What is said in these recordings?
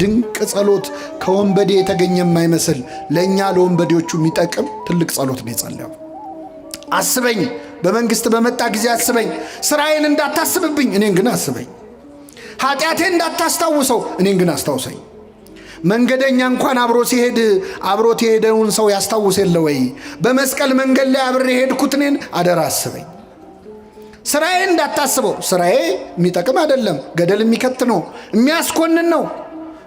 ድንቅ ጸሎት ከወንበዴ የተገኘ የማይመስል ለኛ ለወንበዴዎቹ የሚጠቅም ትልቅ ጸሎት ነው የጸለየው። አስበኝ፣ በመንግስት በመጣ ጊዜ አስበኝ። ስራዬን እንዳታስብብኝ፣ እኔን ግን አስበኝ። ኃጢአቴን እንዳታስታውሰው፣ እኔን ግን አስታውሰኝ። መንገደኛ እንኳን አብሮ ሲሄድ አብሮት የሄደውን ሰው ያስታውስ የለ ወይ? በመስቀል መንገድ ላይ አብሬ ሄድኩት፣ እኔን አደራ አስበኝ። ስራዬን እንዳታስበው፣ ስራዬ የሚጠቅም አይደለም፣ ገደል የሚከት ነው፣ የሚያስኮንን ነው፣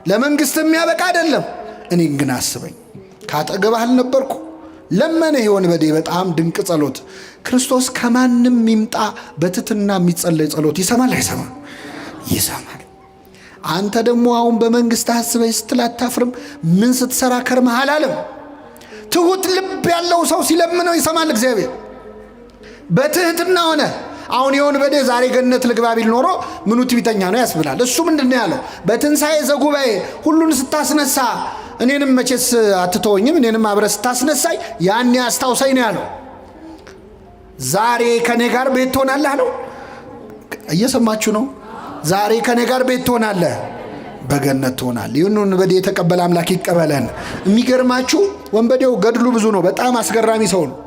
ለመንግስት የሚያበቃ አይደለም። እኔን ግን አስበኝ። ካጠገብህ አልነበርኩ? ለመነ ወንበዴ። በጣም ድንቅ ጸሎት። ክርስቶስ ከማንም ይምጣ በትትና የሚጸለይ ጸሎት ይሰማል አይሰማም? ይሰማል። አንተ ደግሞ አሁን በመንግስት አስበኝ ስትል አታፍርም? ምን ስትሰራ ከርመሃል አለም። ትሁት ልብ ያለው ሰው ሲለምነው ይሰማል እግዚአብሔር። በትህትና ሆነ። አሁን የወንበዴ ዛሬ ገነት ልግባ ቢል ኖሮ ምኑ ትዕቢተኛ ነው ያስብላል። እሱ ምንድነው ያለው? በትንሣኤ ዘጉባኤ ሁሉን ስታስነሳ እኔንም መቼስ አትተወኝም፣ እኔንም አብረህ ስታስነሳይ ያኔ አስታውሰኝ ነው ያለው። ዛሬ ከኔ ጋር ቤት ትሆናለህ አለው። እየሰማችሁ ነው? ዛሬ ከኔ ጋር ቤት ትሆናለህ፣ በገነት ትሆናለህ። ይህን ወንበዴ የተቀበለ አምላክ ይቀበለን። የሚገርማችሁ ወንበዴው ገድሉ ብዙ ነው። በጣም አስገራሚ ሰው ነው።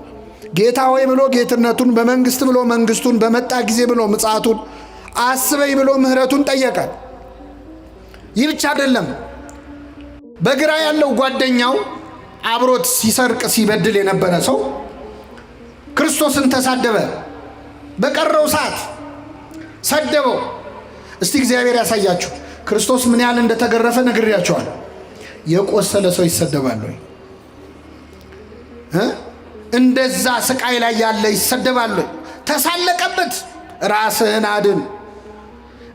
ጌታ ሆይ ብሎ ጌትነቱን፣ በመንግስት ብሎ መንግስቱን፣ በመጣ ጊዜ ብሎ ምጽአቱን፣ አስበኝ ብሎ ምህረቱን ጠየቀ። ይህ ብቻ አይደለም። በግራ ያለው ጓደኛው አብሮት ሲሰርቅ ሲበድል የነበረ ሰው ክርስቶስን ተሳደበ። በቀረው ሰዓት ሰደበው። እስቲ እግዚአብሔር ያሳያችሁ። ክርስቶስ ምን ያህል እንደተገረፈ ነግሬያቸዋል። የቆሰለ ሰው ይሰደባል ወይ? እንደዛ ስቃይ ላይ ያለ ይሰደባል ወይ? ተሳለቀበት። ራስህን አድን።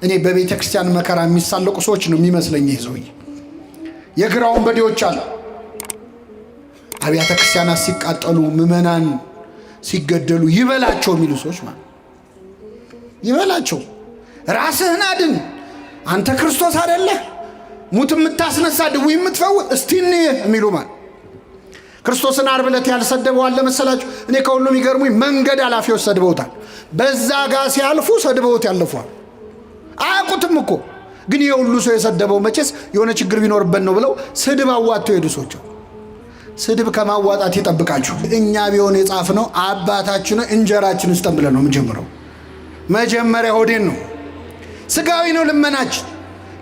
እኔ በቤተ ክርስቲያን መከራ የሚሳለቁ ሰዎች ነው የሚመስለኝ ይህ ሰውዬ። የግራ ወንበዴዎች አሉ። አብያተ ክርስቲያናት ሲቃጠሉ፣ ምዕመናን ሲገደሉ ይበላቸው የሚሉ ሰዎች ማለት ይበላቸው። ራስህን አድን። አንተ ክርስቶስ አይደለህ? ሙት የምታስነሳ ድውይ የምትፈውስ እስቲ እንይ የሚሉ ማለት ክርስቶስን ዓርብ ዕለት ያልሰደበው አለ መሰላችሁ? እኔ ከሁሉም ይገርሙኝ መንገድ ኃላፊዎች ሰድበውታል። በዛ ጋር ሲያልፉ ሰድበውት ያለፏል። አያውቁትም እኮ ግን የሁሉ ሰው የሰደበው መቼስ የሆነ ችግር ቢኖርበት ነው ብለው ስድብ አዋጥተው ሄዱ ሰዎች። ስድብ ከማዋጣት ይጠብቃችሁ። እኛ ቢሆን የጻፍነው አባታችን እንጀራችን ውስጥ ብለን ነው የምንጀምረው። መጀመሪያ ሆዴን ነው፣ ስጋዊ ነው ልመናችን።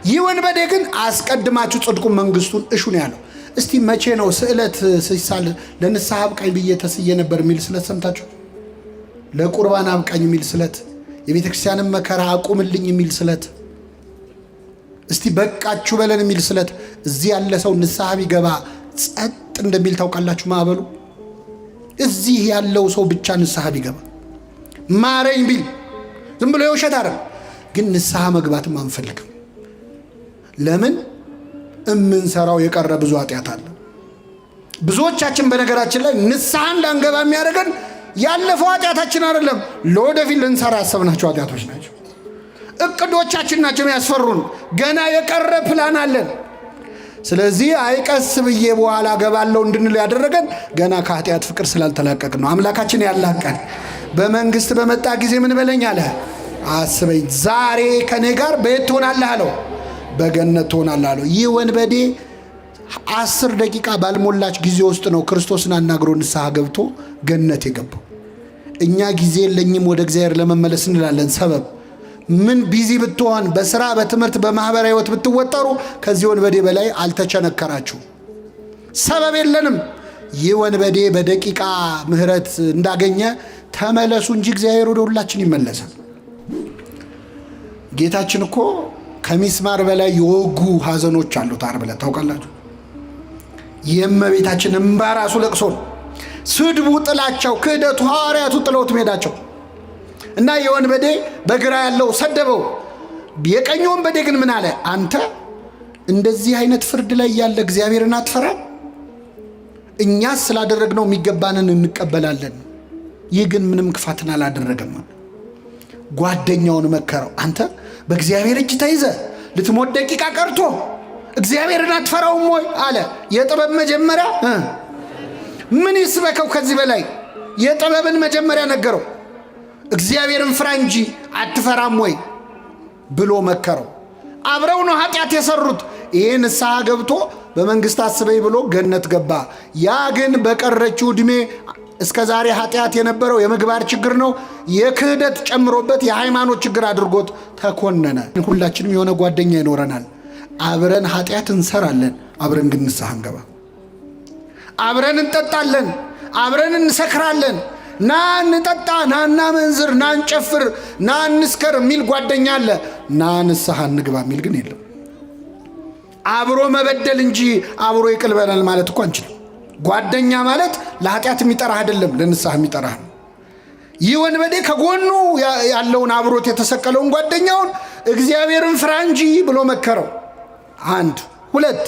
ይህ ወንበዴ ግን አስቀድማችሁ ጽድቁን መንግስቱን እሹ ነው ያለው። እስቲ መቼ ነው ስዕለት ሲሳል ለንስሐ አብቃኝ ብዬ ተስዬ ነበር የሚል ስለት ሰምታችሁ? ለቁርባን አብቃኝ የሚል ስለት፣ የቤተ ክርስቲያንን መከራ አቁምልኝ የሚል ስለት፣ እስቲ በቃችሁ በለን የሚል ስለት። እዚህ ያለ ሰው ንስሐ ቢገባ ጸጥ እንደሚል ታውቃላችሁ ማዕበሉ። እዚህ ያለው ሰው ብቻ ንስሐ ቢገባ ማረኝ ቢል ዝም ብሎ የውሸት አይደለም፣ ግን ንስሐ መግባትም አንፈልግም። ለምን? እምንሰራው የቀረ ብዙ ኃጢአት አለ። ብዙዎቻችን በነገራችን ላይ ንስሐ እንዳንገባ የሚያደርገን ያለፈው ኃጢአታችን አይደለም፣ ለወደፊት ልንሰራ ያሰብናቸው ኃጢአቶች ናቸው። እቅዶቻችን ናቸው የሚያስፈሩን። ገና የቀረ ፕላን አለን። ስለዚህ አይቀስ ብዬ በኋላ ገባለው እንድንል ያደረገን ገና ከኃጢአት ፍቅር ስላልተላቀቅ ነው። አምላካችን ያላቀን። በመንግስት በመጣ ጊዜ ምን በለኝ አለ? አስበኝ። ዛሬ ከኔ ጋር በየት ትሆናለህ አለው? በገነት ትሆናለህ አለው። ይህ ወንበዴ 10 ደቂቃ ባልሞላች ጊዜ ውስጥ ነው ክርስቶስን አናግሮ ንስሐ ገብቶ ገነት የገባው። እኛ ጊዜ የለኝም ወደ እግዚአብሔር ለመመለስ እንላለን። ሰበብ ምን ቢዚ ብትሆን፣ በስራ በትምህርት በማህበራዊ ህይወት ብትወጠሩ ከዚህ ወንበዴ በላይ አልተቸነከራችሁ። ሰበብ የለንም። ይህ ወንበዴ በደቂቃ ምህረት እንዳገኘ ተመለሱ እንጂ እግዚአብሔር ወደ ሁላችን ይመለሳል። ጌታችን እኮ ከሚስማር በላይ የወጉ ሐዘኖች አሉት። ዓርብ ዕለት ታውቃላችሁ። የእመቤታችን እንባ ራሱ ለቅሶ ነው። ስድቡ፣ ጥላቸው፣ ክህደቱ፣ ሐዋርያቱ ጥለውት ሄዳቸው እና የወንበዴ በግራ ያለው ሰደበው። የቀኝ ወንበዴ ግን ምን አለ? አንተ እንደዚህ አይነት ፍርድ ላይ ያለ እግዚአብሔርን አትፈራም? እኛስ ስላደረግነው የሚገባንን እንቀበላለን። ይህ ግን ምንም ክፋትን አላደረገም። ጓደኛውን መከረው። አንተ በእግዚአብሔር እጅ ተይዘ ልትሞት ደቂቃ ቀርቶ እግዚአብሔርን አትፈራውም ወይ አለ። የጥበብ መጀመሪያ ምን ይስበከው ከዚህ በላይ? የጥበብን መጀመሪያ ነገረው። እግዚአብሔርን ፍራ እንጂ አትፈራም ወይ ብሎ መከረው። አብረው ነው ኃጢአት የሰሩት። ይሄ ንስሐ ገብቶ በመንግስት አስበኝ ብሎ ገነት ገባ። ያ ግን በቀረችው ዕድሜ እስከ ዛሬ ኃጢአት የነበረው የምግባር ችግር ነው፣ የክህደት ጨምሮበት የሃይማኖት ችግር አድርጎት ተኮነነ። ሁላችንም የሆነ ጓደኛ ይኖረናል። አብረን ኃጢአት እንሰራለን፣ አብረን ግን ንስሐ እንገባ። አብረን እንጠጣለን፣ አብረን እንሰክራለን። ና እንጠጣ፣ ና እናመንዝር፣ ና እንጨፍር፣ ና እንስከር የሚል ጓደኛ አለ። ና ንስሐ እንግባ የሚል ግን የለም። አብሮ መበደል እንጂ አብሮ ይቅር በለን ማለት እኮ አንችልም። ጓደኛ ማለት ለኃጢአት የሚጠራህ አይደለም፣ ለንስሐ የሚጠራህ ነው። ይህ ወንበዴ ከጎኑ ያለውን አብሮት የተሰቀለውን ጓደኛውን እግዚአብሔርን ፍራ እንጂ ብሎ መከረው። አንድ ሁለት፣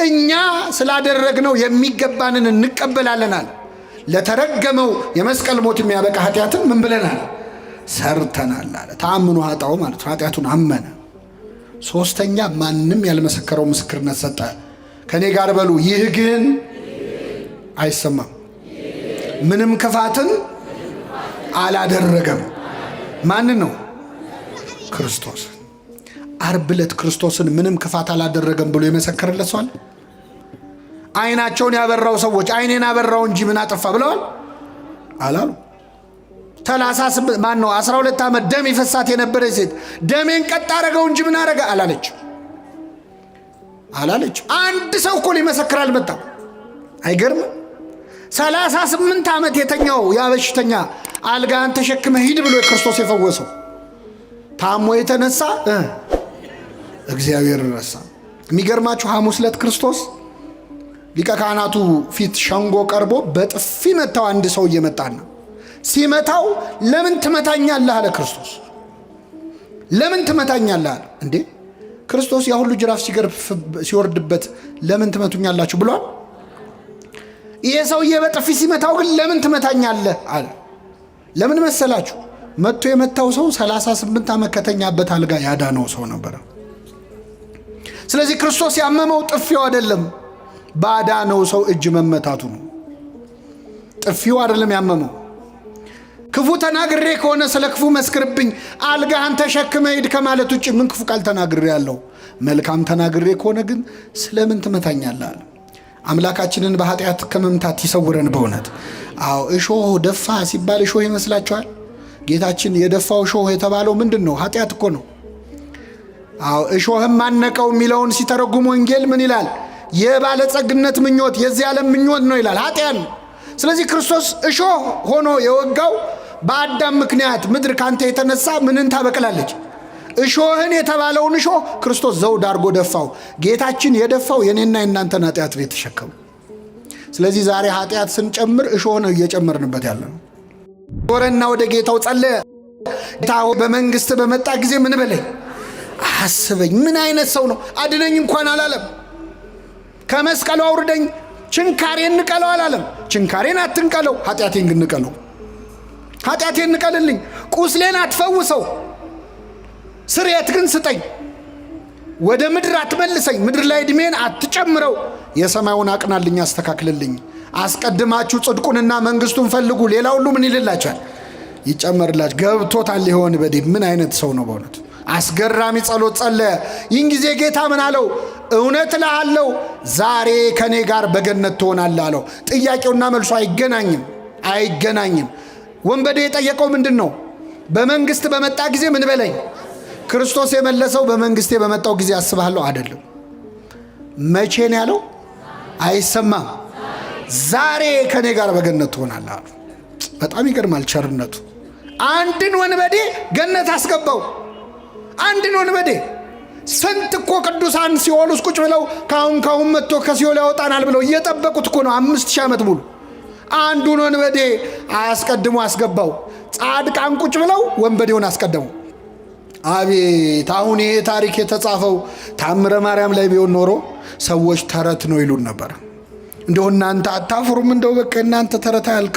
እኛ ስላደረግነው የሚገባንን እንቀበላለናል። ለተረገመው የመስቀል ሞት የሚያበቃ ኃጢአትን ምን ብለናል? ሰርተናል አለ። ተአምኖ ኃጣው ማለት ኃጢአቱን አመነ። ሶስተኛ፣ ማንም ያልመሰከረው ምስክርነት ሰጠ። ከኔ ጋር በሉ፣ ይህ ግን አይሰማም። ምንም ክፋትን አላደረገም። ማንን ነው? ክርስቶስ። ዓርብ ዕለት ክርስቶስን ምንም ክፋት አላደረገም ብሎ የመሰከረለት ሰው አለ? አይናቸውን ያበራው ሰዎች አይኔን አበራው እንጂ ምን አጠፋ ብለዋል አላሉ? 12 ዓመት ደም ይፈሳት የነበረች ሴት ደሜን ቀጥ አረገው እንጂ ምን አረገ አላለች። አንድ ሰው እኮ ሊመሰክር አልመጣም። አይገርምም? 38 ዓመት የተኛው ያ በሽተኛ አልጋን ተሸክመ ሂድ ብሎ ክርስቶስ የፈወሰው ታሞ የተነሳ እግዚአብሔር ረሳ። የሚገርማችሁ ሐሙስ ዕለት ክርስቶስ ሊቀ ካህናቱ ፊት ሸንጎ ቀርቦ በጥፊ መታው። አንድ ሰው እየመጣና ሲመታው ለምን ትመታኛለህ አለ ክርስቶስ። ለምን ትመታኛለህ አለ። እንዴ ክርስቶስ ያ ሁሉ ጅራፍ ሲወርድበት ለምን ትመቱኛላችሁ ብሏል? ይሄ ሰውዬ በጥፊ ሲመታው ግን ለምን ትመታኛለህ አለ። ለምን መሰላችሁ? መጥቶ የመታው ሰው 38 ዓመት ከተኛበት አልጋ ያዳነው ሰው ነበር። ስለዚህ ክርስቶስ ያመመው ጥፊው አይደለም፣ ባዳነው ሰው እጅ መመታቱ ነው። ጥፊው አይደለም ያመመው። ክፉ ተናግሬ ከሆነ ስለ ክፉ መስክርብኝ፣ አልጋህን ተሸክመ ሂድ ከማለት ውጭ ምን ክፉ ቃል ተናግሬ ያለው? መልካም ተናግሬ ከሆነ ግን ስለምን ትመታኛለህ አለ። አምላካችንን በኃጢአት ከመምታት ይሰውረን በእውነት። አዎ እሾህ ደፋ ሲባል እሾህ ይመስላችኋል? ጌታችን የደፋው እሾህ የተባለው ምንድን ነው? ኃጢአት እኮ ነው። አዎ እሾህም ማነቀው የሚለውን ሲተረጉም ወንጌል ምን ይላል? የባለጸግነት ምኞት፣ የዚህ ዓለም ምኞት ነው ይላል። ኃጢአት ነው። ስለዚህ ክርስቶስ እሾህ ሆኖ የወጋው በአዳም ምክንያት ምድር ካንተ የተነሳ ምንን ታበቅላለች? እሾህን የተባለውን እሾህ ክርስቶስ ዘውድ አድርጎ ደፋው። ጌታችን የደፋው የኔና የናንተን ኃጢአት ነው የተሸከመው። ስለዚህ ዛሬ ኃጢአት ስንጨምር እሾህ ነው እየጨመርንበት ያለ ነው። ወረና ወደ ጌታው ጸለየ። ጌታ በመንግስት በመጣ ጊዜ ምን በለኝ አስበኝ። ምን አይነት ሰው ነው? አድነኝ እንኳን አላለም። ከመስቀሉ አውርደኝ፣ ችንካሬን ንቀለው አላለም። ችንካሬን አትንቀለው፣ ኃጢአቴን ግን ንቀለው። ኃጢአቴን ንቀልልኝ፣ ቁስሌን አትፈውሰው፣ ስርየት ግን ስጠኝ። ወደ ምድር አትመልሰኝ፣ ምድር ላይ ዕድሜን አትጨምረው፣ የሰማዩን አቅናልኝ፣ አስተካክልልኝ። አስቀድማችሁ ጽድቁንና መንግስቱን ፈልጉ፣ ሌላ ሁሉ ምን ይልላችኋል? ይጨመርላችሁ። ገብቶታል ይሆን? በዴ ምን አይነት ሰው ነው በእውነት? አስገራሚ ጸሎት ጸለየ። ይህን ጊዜ ጌታ ምን አለው? እውነት እልሃለሁ ዛሬ ከኔ ጋር በገነት ትሆናለህ አለው። ጥያቄውና መልሱ አይገናኝም። ወንበዴ የጠየቀው ምንድን ነው? በመንግስት በመጣ ጊዜ ምን በለኝ። ክርስቶስ የመለሰው በመንግስቴ በመጣው ጊዜ አስብሃለሁ አይደለም። መቼ ነው ያለው? አይሰማም። ዛሬ ከኔ ጋር በገነት ትሆናለህ አለው። በጣም ይገርማል ቸርነቱ። አንድን ወንበዴ ገነት አስገባው። አንድን ወንበዴ። ስንት እኮ ቅዱሳን ሲኦል ውስጥ ቁጭ ብለው ካሁን መጥቶ ከሲኦል ያወጣናል ብለው እየጠበቁት እኮ ነው 5000 ዓመት ሙሉ። አንዱን ወንበዴ አያስቀድሙ አስገባው። ጻድቃን ቁጭ ብለው ወንበዴውን አስቀደሙ። አቤት! አሁን ይሄ ታሪክ የተጻፈው ታምረ ማርያም ላይ ቢሆን ኖሮ ሰዎች ተረት ነው ይሉን ነበር። እንደው እናንተ አታፍሩም? እንደው በቃ እናንተ ተረት አያልቅ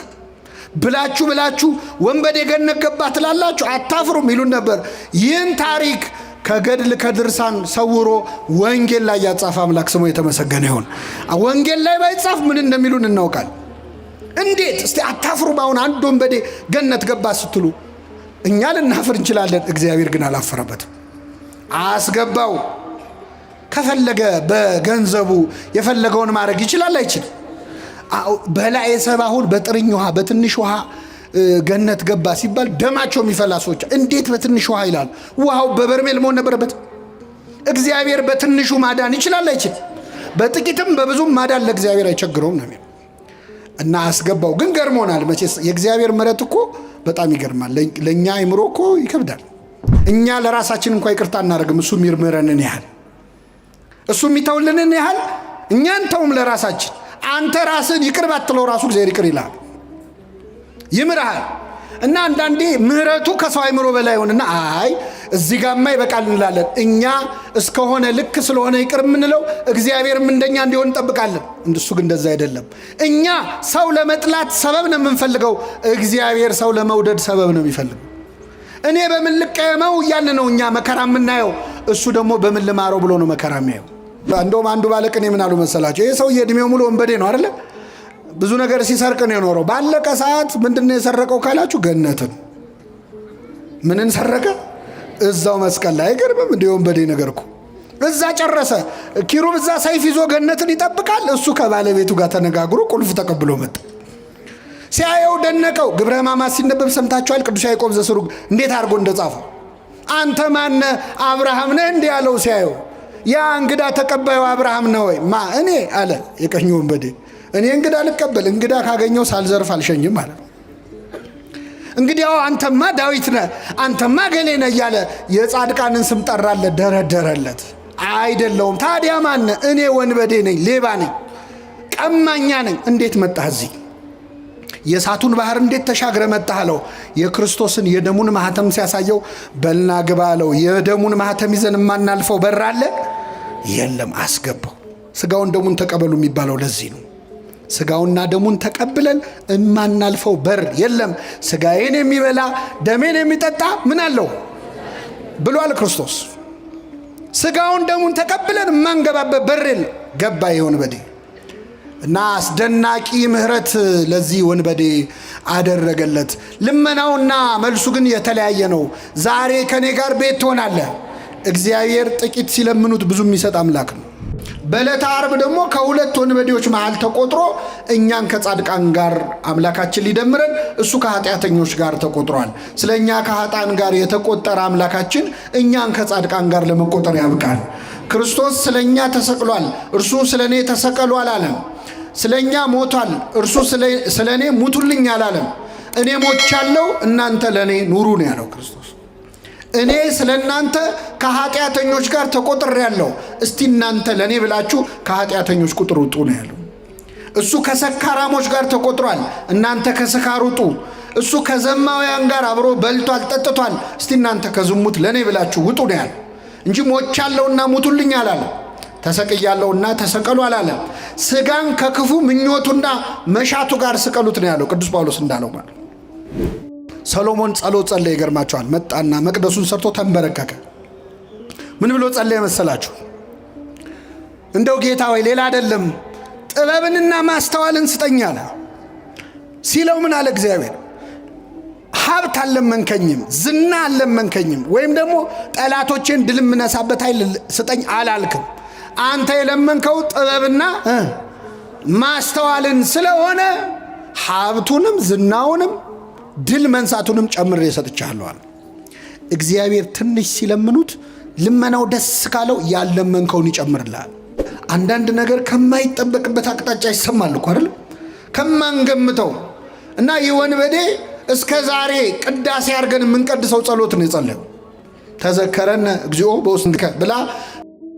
ብላችሁ ወንበዴ ገነት ገባ ትላላችሁ አታፍሩም ይሉን ነበር። ይህን ታሪክ ከገድል ከድርሳን ሰውሮ ወንጌል ላይ ያጻፈ አምላክ ስሙ የተመሰገነ ይሁን። ወንጌል ላይ ባይጻፍ ምን እንደሚሉን እናውቃል። እንዴት እስቲ አታፍሩም? አሁን አንድ ወንበዴ ገነት ገባ ስትሉ እኛ ልናፍር እንችላለን። እግዚአብሔር ግን አላፈረበትም። አስገባው። ከፈለገ በገንዘቡ የፈለገውን ማድረግ ይችላል አይችልም? በላይ ሰብ አሁን በጥርኝ ውሃ በትንሽ ውሃ ገነት ገባ ሲባል ደማቸው የሚፈላ ሰዎች እንዴት በትንሽ ውሃ ይላል? ውሃው በበርሜል መሆን ነበረበት። እግዚአብሔር በትንሹ ማዳን ይችላል አይችልም? በጥቂትም በብዙም ማዳን ለእግዚአብሔር አይቸግረውም ነው እና አስገባው። ግን ገርሞናል መቼስ የእግዚአብሔር ምሕረት እኮ በጣም ይገርማል። ለእኛ አይምሮ እኮ ይከብዳል። እኛ ለራሳችን እንኳ ይቅርታ እናደርግም። እሱ የሚምረንን ያህል እሱ የሚተውልንን ያህል እኛን ተውም ለራሳችን። አንተ ራስን ይቅር ባትለው ራሱ እግዚአብሔር ይቅር ይልሃል፣ ይምርሃል። እና አንዳንዴ ምሕረቱ ከሰው አይምሮ በላይ ሆነና አይ እዚህ ጋማ ይበቃል እንላለን። እኛ እስከሆነ ልክ ስለሆነ ይቅር የምንለው እግዚአብሔርም እንደኛ እንዲሆን እንጠብቃለን። እንደሱ ግን እንደዛ አይደለም። እኛ ሰው ለመጥላት ሰበብ ነው የምንፈልገው፣ እግዚአብሔር ሰው ለመውደድ ሰበብ ነው የሚፈልገው። እኔ በምን ልቀየመው እያለ ነው እኛ መከራ የምናየው፣ እሱ ደግሞ በምን ልማረው ብሎ ነው መከራ የሚያየው። እንደውም አንዱ ባለቅኔ ምን አሉ መሰላቸው? ይሄ ሰውዬ እድሜው ሙሉ ወንበዴ ነው አይደለ? ብዙ ነገር ሲሰርቅ ነው የኖረው። ባለቀ ሰዓት ምንድነው የሰረቀው ካላችሁ ገነትን። ምንን ሰረቀ? እዛው መስቀል ላይ። አይገርምም? እንደ ወንበዴ ነገር እኮ እዛ ጨረሰ። ኪሩብ እዛ ሰይፍ ይዞ ገነትን ይጠብቃል። እሱ ከባለቤቱ ጋር ተነጋግሮ ቁልፍ ተቀብሎ መጣ። ሲያየው ደነቀው። ግብረ ሕማማት ሲነበብ ሰምታችኋል? ቅዱስ ያዕቆብ ዘስሩግ እንዴት አድርጎ እንደጻፈው። አንተ ማነ አብርሃም ነህ እንዲህ ያለው ሲያየው፣ ያ እንግዳ ተቀባዩ አብርሃም ነው ወይ? ማ እኔ አለ የቀኝ ወንበዴ። እኔ እንግዳ ልቀበል? እንግዳ ካገኘው ሳልዘርፍ አልሸኝም አለ። እንግዲያው አንተማ ዳዊት ነህ፣ አንተማ ገሌ ነህ እያለ የጻድቃንን ስም ጠራለት፣ ደረደረለት። አይደለውም። ታዲያ ማነ? እኔ ወንበዴ ነኝ፣ ሌባ ነኝ፣ ቀማኛ ነኝ። እንዴት መጣህ እዚህ? የእሳቱን ባህር እንዴት ተሻግረ መጣህ አለው። የክርስቶስን የደሙን ማህተም ሲያሳየው በልና ግባ አለው። የደሙን ማህተም ይዘን የማናልፈው በር አለ? የለም። አስገባው። ስጋውን ደሙን ተቀበሉ የሚባለው ለዚህ ነው። ስጋውና ደሙን ተቀብለን የማናልፈው በር የለም። ስጋዬን የሚበላ ደሜን የሚጠጣ ምን አለው ብሏል ክርስቶስ። ስጋውን ደሙን ተቀብለን የማንገባበት በር የለም። ገባ ይሄ ወንበዴ እና አስደናቂ ምሕረት ለዚህ ወንበዴ አደረገለት። ልመናውና መልሱ ግን የተለያየ ነው። ዛሬ ከኔ ጋር ቤት ትሆናለህ። እግዚአብሔር ጥቂት ሲለምኑት ብዙ የሚሰጥ አምላክ ነው። በዕለተ ዓርብ ደግሞ ከሁለት ወንበዴዎች መሃል ተቆጥሮ እኛን ከጻድቃን ጋር አምላካችን ሊደምረን እሱ ከኃጢአተኞች ጋር ተቆጥሯል። ስለ እኛ ከኃጥአን ጋር የተቆጠረ አምላካችን እኛን ከጻድቃን ጋር ለመቆጠር ያብቃል። ክርስቶስ ስለ እኛ ተሰቅሏል፣ እርሱ ስለ እኔ ተሰቀሉ አላለም። ስለ እኛ ሞቷል፣ እርሱ ስለ እኔ ሙቱልኝ አላለም። እኔ ሞቻለሁ፣ እናንተ ለእኔ ኑሩ ነው ያለው ክርስቶስ። እኔ ስለ እናንተ ከኃጢአተኞች ጋር ተቆጥሬያለሁ፣ እስቲ እናንተ ለእኔ ብላችሁ ከኃጢአተኞች ቁጥር ውጡ ነው ያለው። እሱ ከሰካራሞች ጋር ተቆጥሯል፣ እናንተ ከስካር ውጡ። እሱ ከዘማውያን ጋር አብሮ በልቷል ጠጥቷል፣ እስቲ እናንተ ከዝሙት ለእኔ ብላችሁ ውጡ ነው ያለው እንጂ ሞቻለሁና ሙቱልኝ አላለም። ተሰቅያለሁና ተሰቀሉ አላለም። ስጋን ከክፉ ምኞቱና መሻቱ ጋር ስቀሉት ነው ያለው ቅዱስ ጳውሎስ እንዳለው ማለት። ሰሎሞን ጸሎት ጸለየ። ይገርማቸዋል። መጣና መቅደሱን ሰርቶ ተንበረከከ። ምን ብሎ ጸለየ መሰላችሁ? እንደው ጌታ ወይ ሌላ አይደለም ጥበብንና ማስተዋልን ስጠኝ አለ። ሲለው ምን አለ እግዚአብሔር? ሀብት አልለመንከኝም፣ ዝና አልለመንከኝም፣ ወይም ደግሞ ጠላቶቼን ድል የምነሳበት ኃይል ስጠኝ አላልክም። አንተ የለመንከው ጥበብና ማስተዋልን ስለሆነ ሀብቱንም ዝናውንም ድል መንሳቱንም ጨምሬ ሰጥቻለሁ አለ። እግዚአብሔር ትንሽ ሲለምኑት ልመናው ደስ ካለው ያለመንከውን ይጨምርልሃል። አንዳንድ ነገር ከማይጠበቅበት አቅጣጫ ይሰማል እኮ አይደል? ከማንገምተው እና ይህ ወንበዴ እስከ ዛሬ ቅዳሴ አድርገን የምንቀድሰው ጸሎት ነው የጸለየው። ተዘከረን እግዚኦ በውስጥከ ብላ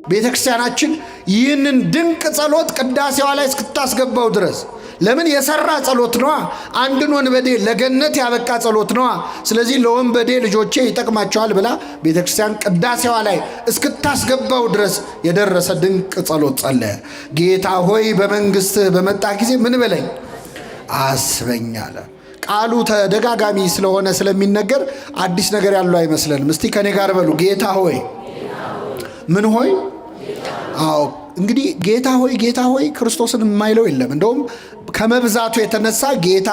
ቤተ ክርስቲያናችን ይህንን ድንቅ ጸሎት ቅዳሴዋ ላይ እስክታስገባው ድረስ ለምን የሰራ ጸሎት ነዋ። አንድን ወንበዴ ለገነት ያበቃ ጸሎት ነዋ። ስለዚህ ለወንበዴ ልጆቼ ይጠቅማቸዋል ብላ ቤተ ክርስቲያን ቅዳሴዋ ላይ እስክታስገባው ድረስ የደረሰ ድንቅ ጸሎት ጸለየ። ጌታ ሆይ በመንግሥትህ በመጣ ጊዜ ምን በለኝ አስበኝ አለ። ቃሉ ተደጋጋሚ ስለሆነ ስለሚነገር አዲስ ነገር ያለው አይመስለንም። እስቲ ከኔ ጋር በሉ ጌታ ሆይ ምን ሆይ? አዎ እንግዲህ ጌታ ሆይ ክርስቶስን የማይለው የለም። እንደውም ከመብዛቱ የተነሳ ጌታ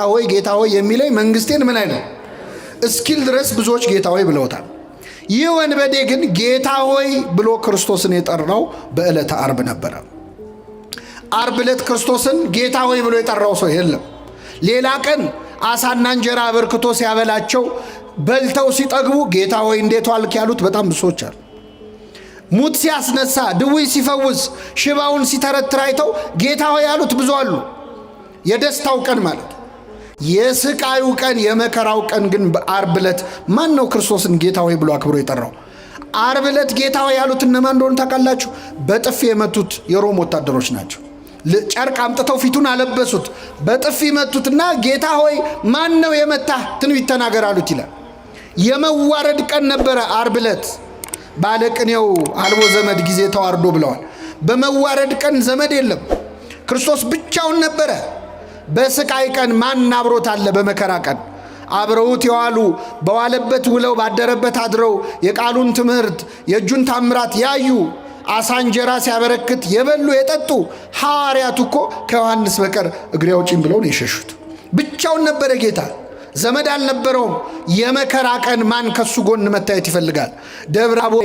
ሆይ የሚለኝ መንግስቴን ምን አይለው እስኪል ድረስ ብዙዎች ጌታ ሆይ ብለውታል። ይህ ወንበዴ ግን ጌታ ሆይ ብሎ ክርስቶስን የጠራው በዕለተ ዓርብ ነበረ። ዓርብ ዕለት ክርስቶስን ጌታ ሆይ ብሎ የጠራው ሰው የለም። ሌላ ቀን አሳና እንጀራ አበርክቶ ሲያበላቸው በልተው ሲጠግቡ ጌታ ሆይ እንዴት ዋልክ ያሉት በጣም ብዙ ሰዎች አሉ። ሙት ሲያስነሳ፣ ድውይ ሲፈውስ፣ ሽባውን ሲተረትር አይተው ጌታ ሆይ ያሉት ብዙ አሉ። የደስታው ቀን ማለት የስቃዩ ቀን የመከራው ቀን ግን በዓርብ ዕለት ማን ነው ክርስቶስን ጌታ ሆይ ብሎ አክብሮ የጠራው? ዓርብ ዕለት ጌታ ሆይ ያሉት እነማን እንደሆኑ ታውቃላችሁ? በጥፊ የመቱት የሮም ወታደሮች ናቸው። ጨርቅ አምጥተው ፊቱን አለበሱት፣ በጥፊ መቱትና ጌታ ሆይ ማን ነው የመታህ? ትንቢት ተናገር አሉት ይላል። የመዋረድ ቀን ነበረ ዓርብ ዕለት። ባለቅኔው አልቦ ዘመድ ጊዜ ተዋርዶ ብለዋል። በመዋረድ ቀን ዘመድ የለም፣ ክርስቶስ ብቻውን ነበረ። በስቃይ ቀን ማን አብሮት አለ? በመከራ ቀን አብረውት የዋሉ በዋለበት ውለው ባደረበት አድረው የቃሉን ትምህርት የእጁን ታምራት ያዩ አሳ እንጀራ ሲያበረክት የበሉ የጠጡ ሐዋርያቱ እኮ ከዮሐንስ በቀር እግሬ አውጪኝ ብለው ነው የሸሹት። ብቻውን ነበረ ጌታ፣ ዘመድ አልነበረውም። የመከራ ቀን ማን ከሱ ጎን መታየት ይፈልጋል? ደብረ ታቦር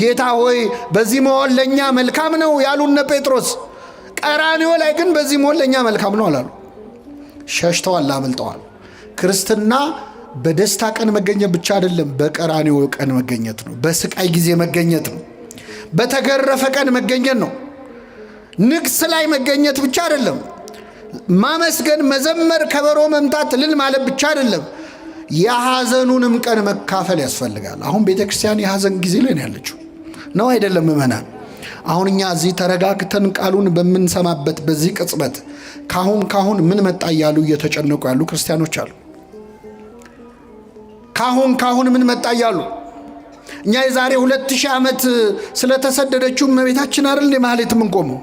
ጌታ ሆይ በዚህ መሆን ለእኛ መልካም ነው ያሉነ ጴጥሮስ፣ ቀራንዮ ላይ ግን በዚህ መሆን ለእኛ መልካም ነው አላሉ። ሸሽተዋል፣ አመልጠዋል። ክርስትና በደስታ ቀን መገኘት ብቻ አይደለም፣ በቀራንዮ ቀን መገኘት ነው። በስቃይ ጊዜ መገኘት ነው። በተገረፈ ቀን መገኘት ነው። ንግስ ላይ መገኘት ብቻ አይደለም። ማመስገን፣ መዘመር፣ ከበሮ መምታት፣ እልል ማለት ብቻ አይደለም። የሐዘኑንም ቀን መካፈል ያስፈልጋል። አሁን ቤተ ክርስቲያን የሐዘን ጊዜ ላይ ነው ያለችው ነው አይደለም? ምእመናን አሁን እኛ እዚህ ተረጋግተን ቃሉን በምንሰማበት በዚህ ቅጽበት ካሁን ምን መጣ እያሉ እየተጨነቁ ያሉ ክርስቲያኖች አሉ። ካሁን ምን መጣ እያሉ እኛ የዛሬ 2000 ዓመት ስለተሰደደችው እመቤታችን አይደል እንደ ማህሌት ምን ቆመው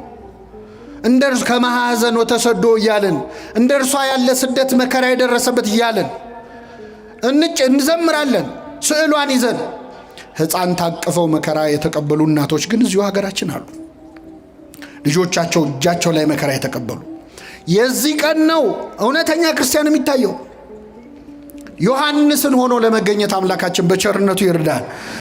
እንደርሱ ከማሐዘን ወተሰዶ እያለን እንደርሷ ያለ ስደት መከራ የደረሰበት እያለን እንዘምራለን። ስዕሏን ይዘን ሕፃን ታቅፈው መከራ የተቀበሉ እናቶች ግን እዚሁ ሀገራችን አሉ። ልጆቻቸው እጃቸው ላይ መከራ የተቀበሉ። የዚህ ቀን ነው እውነተኛ ክርስቲያን የሚታየው። ዮሐንስን ሆኖ ለመገኘት አምላካችን በቸርነቱ ይርዳል።